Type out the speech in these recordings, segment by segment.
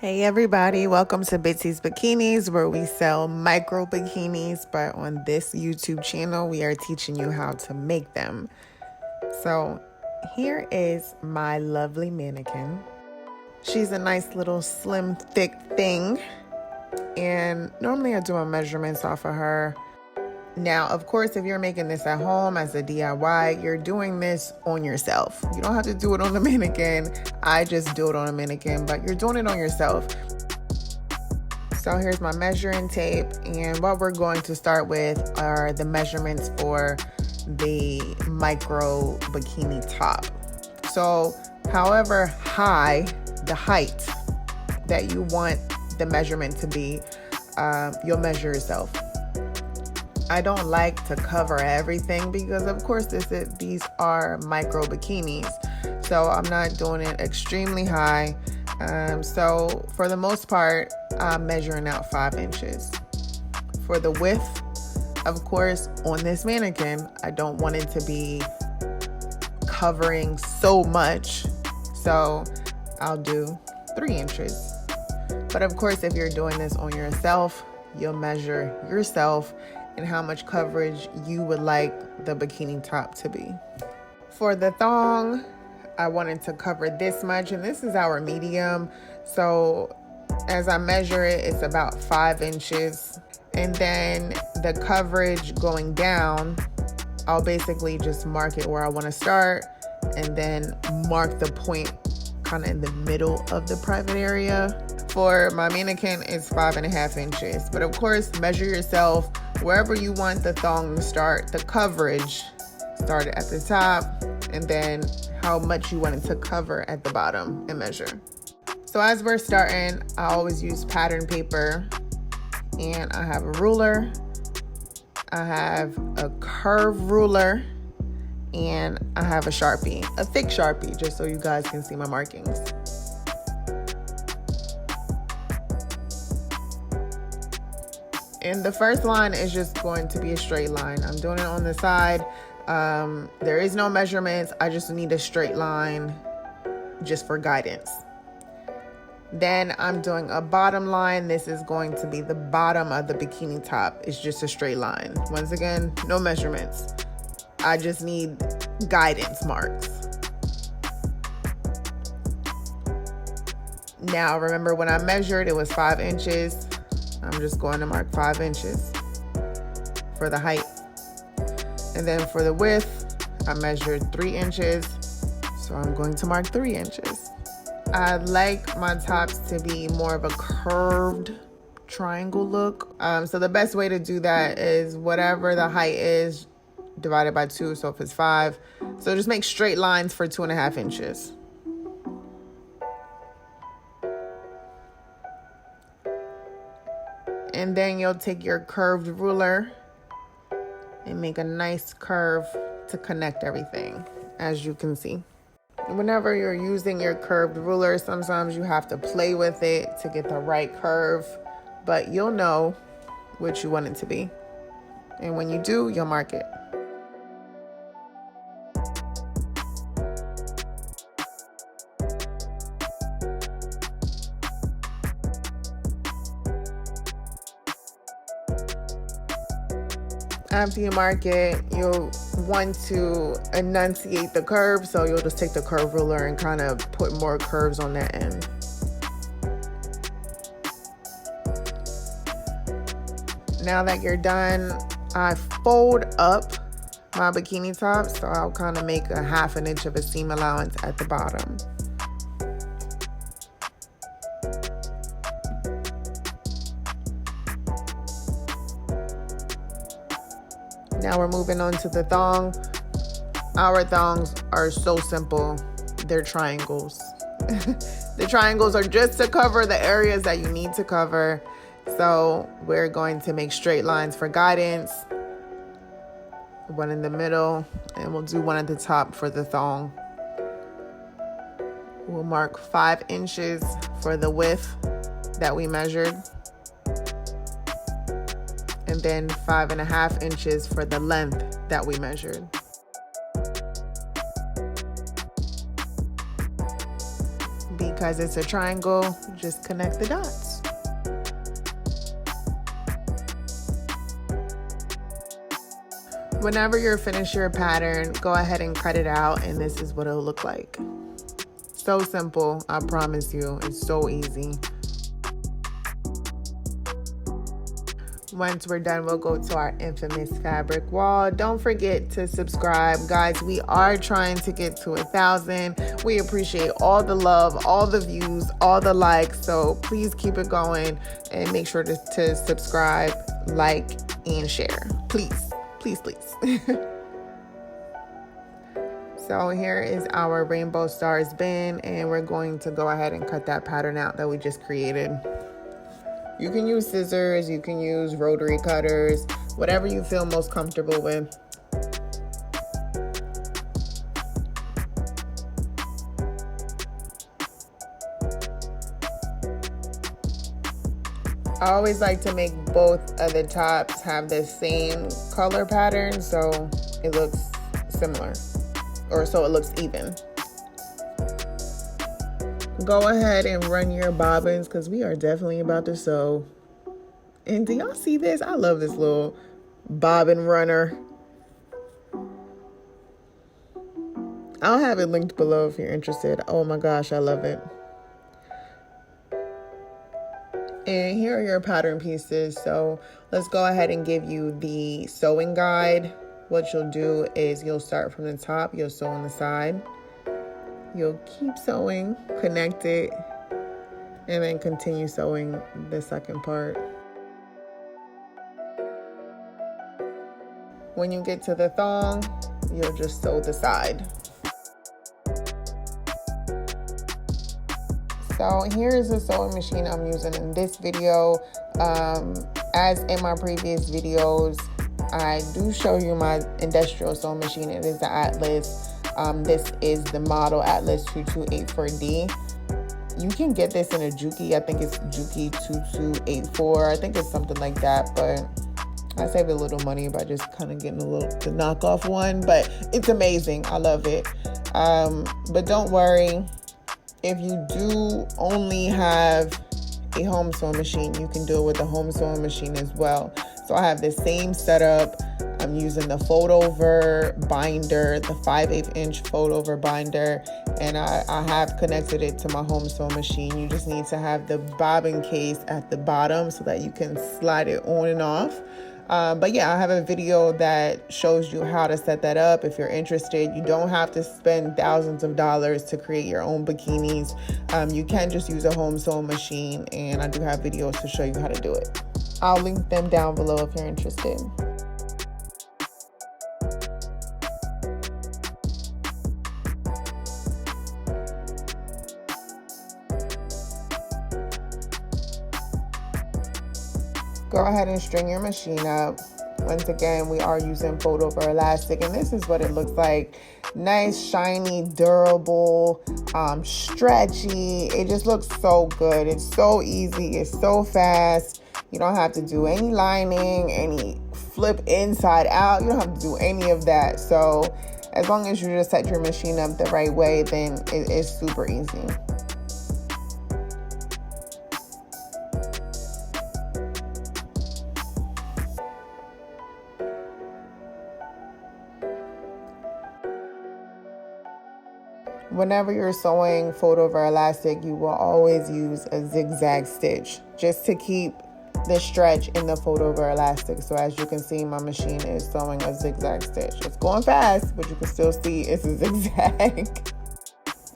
Hey everybody, welcome to Bitsy's Bikinis, where we sell micro bikinis, but on this YouTube channel we are teaching you how to make them. So here is my lovely mannequin. She's a nice little slim thick thing, and normally I do my measurements off of her. Now, of course, if you're making this at home as a DIY, you're doing this on yourself. You don't have to do it on the mannequin. I just do it on a mannequin, but you're doing it on yourself. So here's my measuring tape, and what we're going to start with are the measurements for the micro bikini top. So however high the height that you want the measurement to be, you'll measure yourself. I don't like to cover everything because of course these are micro bikinis, so I'm not doing it extremely high. So for the most part, I'm measuring out 5 inches. For the width, of course, on this mannequin, I don't want it to be covering so much, so I'll do 3 inches. But of course, if you're doing this on yourself, you'll measure yourself and how much coverage you would like the bikini top to be. For the thong, I wanted to cover this much, and this is our medium. So as I measure it, it's about 5 inches. And then the coverage going down, I'll basically just mark it where I want to start and then mark the point kind of in the middle of the private area. For my mannequin, it's 5.5 inches. But of course, measure yourself wherever you want the thong to start. The coverage, start at the top, and then how much you want it to cover at the bottom and measure. So as we're starting, I always use pattern paper, and I have a ruler, I have a curve ruler, and I have a Sharpie, a thick Sharpie, just so you guys can see my markings. And the first line is just going to be a straight line. I'm doing it on the side. There is no measurements. I just need a straight line just for guidance. Then I'm doing a bottom line. This is going to be the bottom of the bikini top. It's just a straight line. Once again, no measurements. I just need guidance marks. Now, remember when I measured, it was 5 inches. I'm just going to mark 5 inches for the height. And then for the width, I measured 3 inches. So I'm going to mark 3 inches. I like my tops to be more of a curved triangle look. So the best way to do that is whatever the height is divided by 2. So if it's 5, so just make straight lines for 2.5 inches. And then you'll take your curved ruler and make a nice curve to connect everything, as you can see. Whenever you're using your curved ruler, sometimes you have to play with it to get the right curve, but you'll know what you want it to be. And when you do, you'll mark it. After you mark it, you'll want to enunciate the curve, so you'll just take the curve ruler and kind of put more curves on that end. Now that you're done, I fold up my bikini top, so I'll kind of make a 1/2 inch of a seam allowance at the bottom. Now we're moving on to the thong. Our thongs are so simple. They're triangles. The triangles are just to cover the areas that you need to cover. So we're going to make straight lines for guidance, one in the middle, and we'll do one at the top for the thong. We'll mark 5 inches for the width that we measured, and then 5.5 inches for the length that we measured. Be because it's a triangle, just connect the dots. Whenever you're finished your pattern, go ahead and cut it out, and this is what it'll look like. So simple, I promise you, it's so easy. Once we're done, we'll go to our infamous fabric wall. Don't forget to subscribe. Guys, we are trying to get to 1,000. We appreciate all the love, all the views, all the likes. So please keep it going and make sure to subscribe, like, and share. Please, please, please. So here is our rainbow stars bin, and we're going to go ahead and cut that pattern out that we just created. You can use scissors, you can use rotary cutters, whatever you feel most comfortable with. I always like to make both of the tops have the same color pattern so it looks similar, or so it looks even. Go ahead and run your bobbins because we are definitely about to sew. And do y'all see this? I love this little bobbin runner. I'll have it linked below if you're interested. Oh my gosh, I love it. And here are your pattern pieces. So let's go ahead and give you the sewing guide. What you'll do is you'll start from the top, you'll sew on the side. You'll keep sewing, connect it, and then continue sewing the second part. When you get to the thong, you'll just sew the side. So here's the sewing machine I'm using in this video. As in my previous videos, I do show you my industrial sewing machine. It is the Atlas. This is the model Atlas 2284D. You can get this in a Juki. I think it's Juki 2284. I think it's something like that, but I saved a little money by just kind of getting the knockoff one, but it's amazing. I love it. But don't worry. If you do only have a home sewing machine, you can do it with a home sewing machine as well. So I have the same setup. I'm using the fold over binder, the 5/8 inch fold over binder, and I have connected it to my home sewing machine. You just need to have the bobbin case at the bottom so that you can slide it on and off. But yeah, I have a video that shows you how to set that up. If you're interested, you don't have to spend thousands of dollars to create your own bikinis. You can just use a home sewing machine, and I do have videos to show you how to do it. I'll link them down below if you're interested. Go ahead and string your machine up. Once again, we are using fold over elastic, and this is what it looks like. Nice, shiny, durable, stretchy. It just looks so good. It's so easy. It's so fast. You don't have to do any lining, any flip inside out. You don't have to do any of that. So as long as you just set your machine up the right way, then it is super easy. Whenever you're sewing fold over elastic, you will always use a zigzag stitch just to keep the stretch in the fold over elastic. So as you can see, my machine is sewing a zigzag stitch. It's going fast, but you can still see it's a zigzag.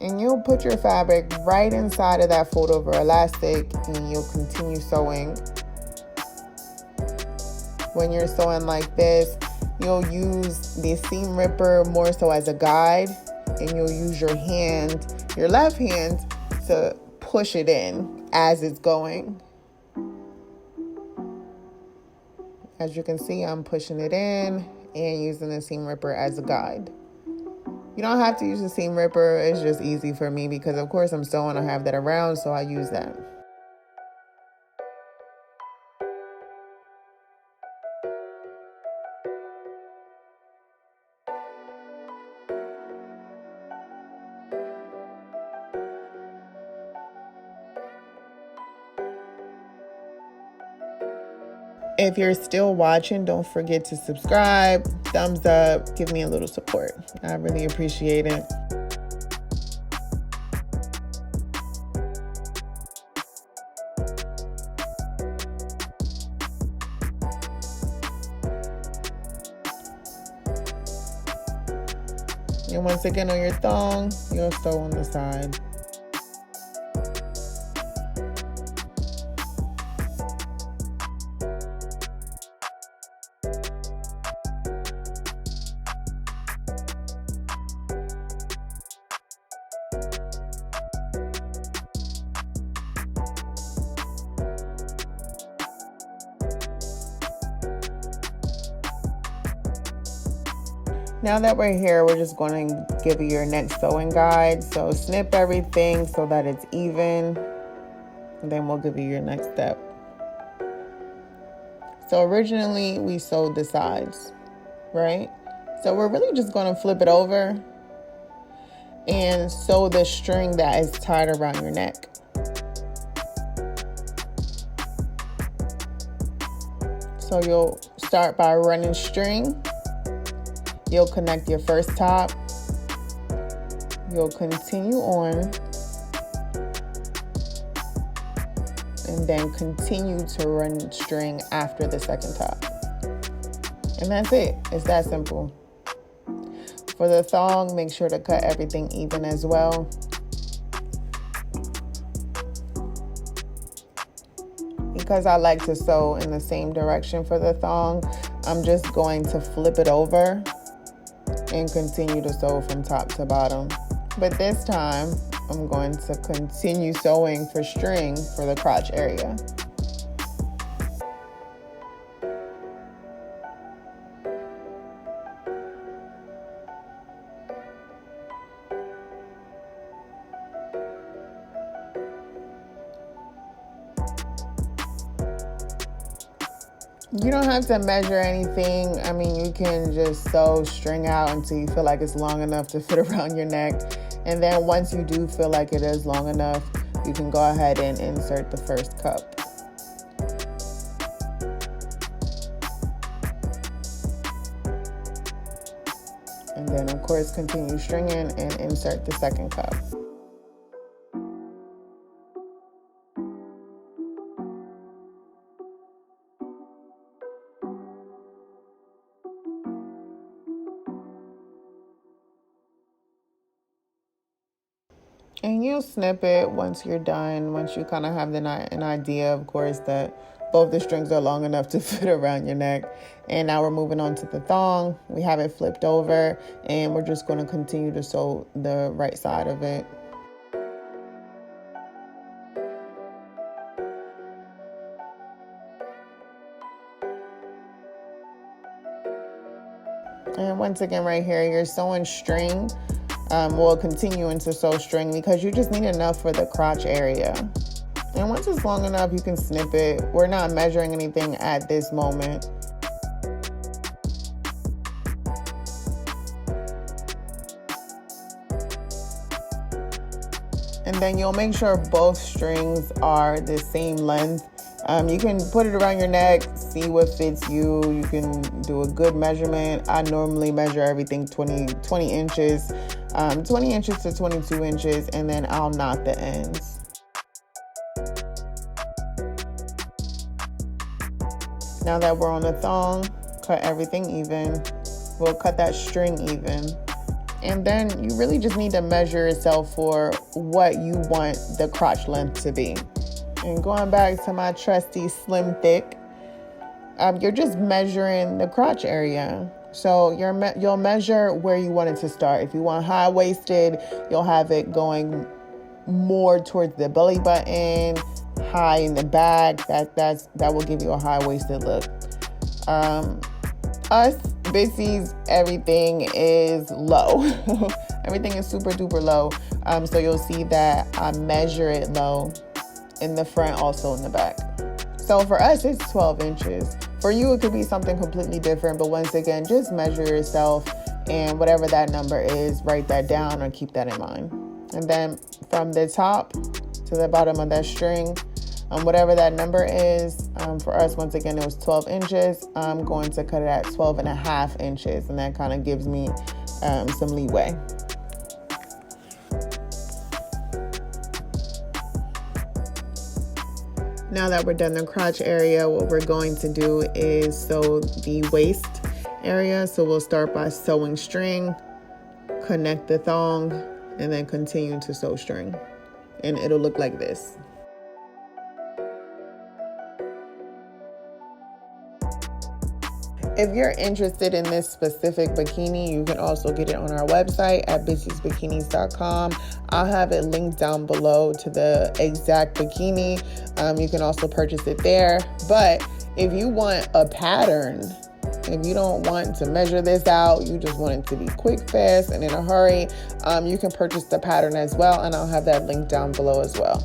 And you'll put your fabric right inside of that fold over elastic, and you'll continue sewing. When you're sewing like this, you'll use the seam ripper more so as a guide, and you'll use your hand, your left hand, to push it in as it's going. As you can see, I'm pushing it in and using the seam ripper as a guide. You don't have to use the seam ripper. It's just easy for me because, of course, I'm sewing. I have that around, so I use that. If you're still watching, don't forget to subscribe, thumbs up, give me a little support. I really appreciate it. And once again, on your thong, you'll sew on the side. Now that we're here, we're just going to give you your next sewing guide. So snip everything so that it's even, and then we'll give you your next step. So originally we sewed the sides, right? So we're really just going to flip it over and sew the string that is tied around your neck. So you'll start by running string. You'll connect your first top. You'll continue on. And then continue to run string after the second top. And that's it. It's that simple. For the thong, make sure to cut everything even as well. Because I like to sew in the same direction for the thong, I'm just going to flip it over and continue to sew from top to bottom. But this time, I'm going to continue sewing for string for the crotch area. You don't have to measure anything. I mean, you can just sew string out until you feel like it's long enough to fit around your neck. And then once you do feel like it is long enough, you can go ahead and insert the first cup. And then of course, continue stringing and insert the second cup. And you'll snip it once you're done, once you kind of have an idea, of course, that both the strings are long enough to fit around your neck. And now we're moving on to the thong. We have it flipped over, and we're just going to continue to sew the right side of it. And once again, right here, you're sewing string. We'll continue into sew string because you just need enough for the crotch area. And once it's long enough, you can snip it. We're not measuring anything at this moment. And then you'll make sure both strings are the same length. You can put it around your neck, see what fits you. You can do a good measurement. I normally measure everything 20 inches, 20 inches to 22 inches, and then I'll knot the ends. Now that we're on the thong, cut everything even. We'll cut that string even. And then you really just need to measure yourself for what you want the crotch length to be. And going back to my trusty slim thick, you're just measuring the crotch area. So you'll measure where you want it to start. If you want high-waisted, you'll have it going more towards the belly button, high in the back. That will give you a high-waisted look. Us, Bitsy's, everything is low. Everything is super duper low. So you'll see that I measure it low in the front, also in the back. So for us, it's 12 inches. For you, it could be something completely different. But once again, just measure yourself, and whatever that number is, write that down or keep that in mind. And then from the top to the bottom of that string, Whatever that number is, for us, once again, it was 12 inches. I'm going to cut it at 12.5 inches, and that kind of gives me some leeway. Now that we're done the crotch area, what we're going to do is sew the waist area. So we'll start by sewing string, connect the thong, and then continue to sew string. And it'll look like this. If you're interested in this specific bikini, you can also get it on our website at bitsysbikinis.com. I'll have it linked down below to the exact bikini. You can also purchase it there. But if you want a pattern, if you don't want to measure this out, you just want it to be quick, fast, and in a hurry, you can purchase the pattern as well, and I'll have that linked down below as well.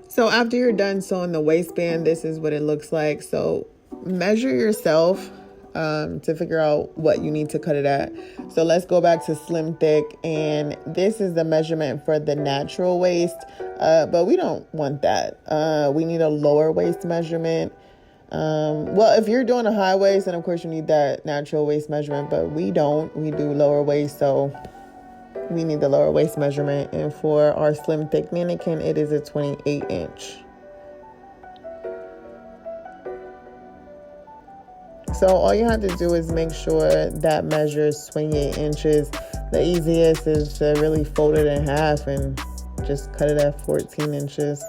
So after you're done sewing the waistband, this is what it looks like. So measure yourself to figure out what you need to cut it at. So let's go back to slim thick, and this is the measurement for the natural waist, but we don't want that. We need a lower waist measurement. Well, if you're doing a high waist, then of course you need that natural waist measurement, but we don't. We do lower waist, so we need the lower waist measurement. And for our slim thick mannequin, it is a 28 inch. So all you have to do is make sure that measures 28 inches. The easiest is to really fold it in half and just cut it at 14 inches.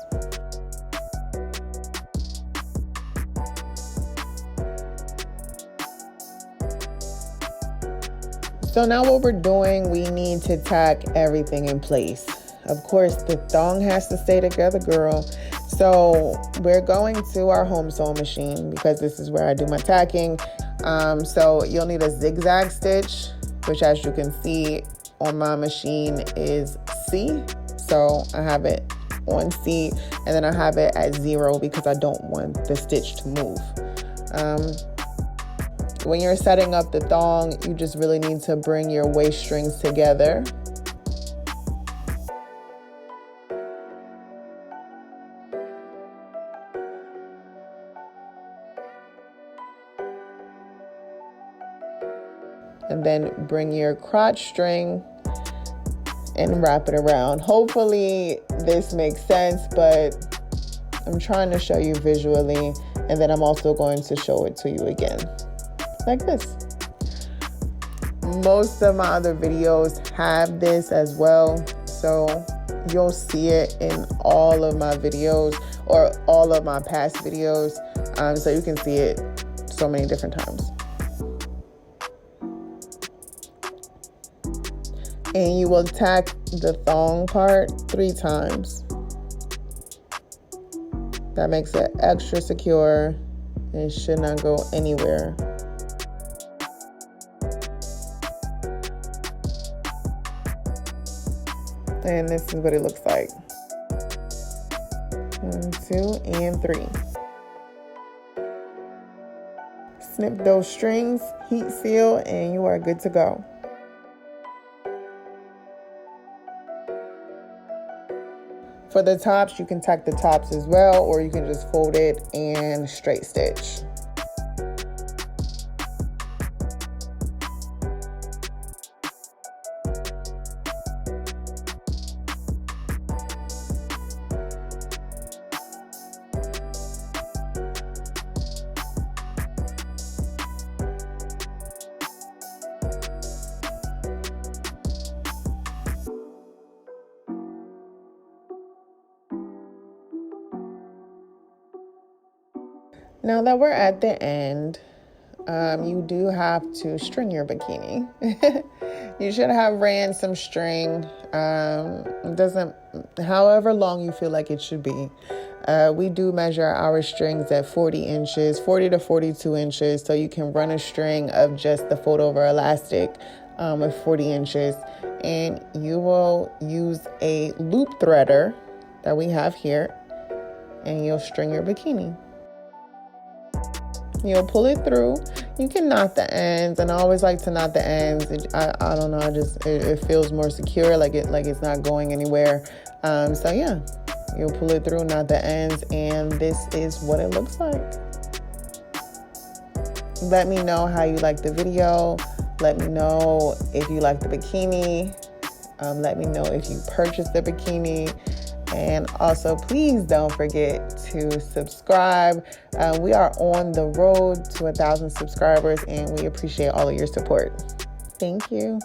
So now what we're doing, we need to tack everything in place. Of course, the thong has to stay together, girl. So we're going to our home sewing machine because this is where I do my tacking. So you'll need a zigzag stitch, which as you can see on my machine is C. So I have it on C, and then I have it at 0 because I don't want the stitch to move. When you're setting up the thong, you just really need to bring your waist strings together. And then bring your crotch string and wrap it around. Hopefully this makes sense, but I'm trying to show you visually, and then I'm also going to show it to you again. Like this. Most of my other videos have this as well, so you'll see it in all of my videos or all of my past videos, so you can see it so many different times. And you will tack the thong part 3 times. That makes it extra secure and it should not go anywhere. And this is what it looks like. 1, 2, and 3. Snip those strings, heat seal, and you are good to go. For the tops, you can tack the tops as well, or you can just fold it and straight stitch. Now that we're at the end, you do have to string your bikini. You should have ran some string. However long you feel like it should be. We do measure our strings at 40 inches, 40 to 42 inches. So you can run a string of just the fold over elastic at 40 inches. And you will use a loop threader that we have here, and you'll string your bikini. You'll pull it through. You can knot the ends, and I always like to knot the ends. I don't know, it feels more secure, like it's not going anywhere. So yeah, you'll pull it through, not the ends, and this is what it looks like. Let me know how you like the video. Let me know if you like the bikini. Let me know if you purchased the bikini. And also, please don't forget to subscribe. We are on the road to 1,000 subscribers, and we appreciate all of your support. Thank you.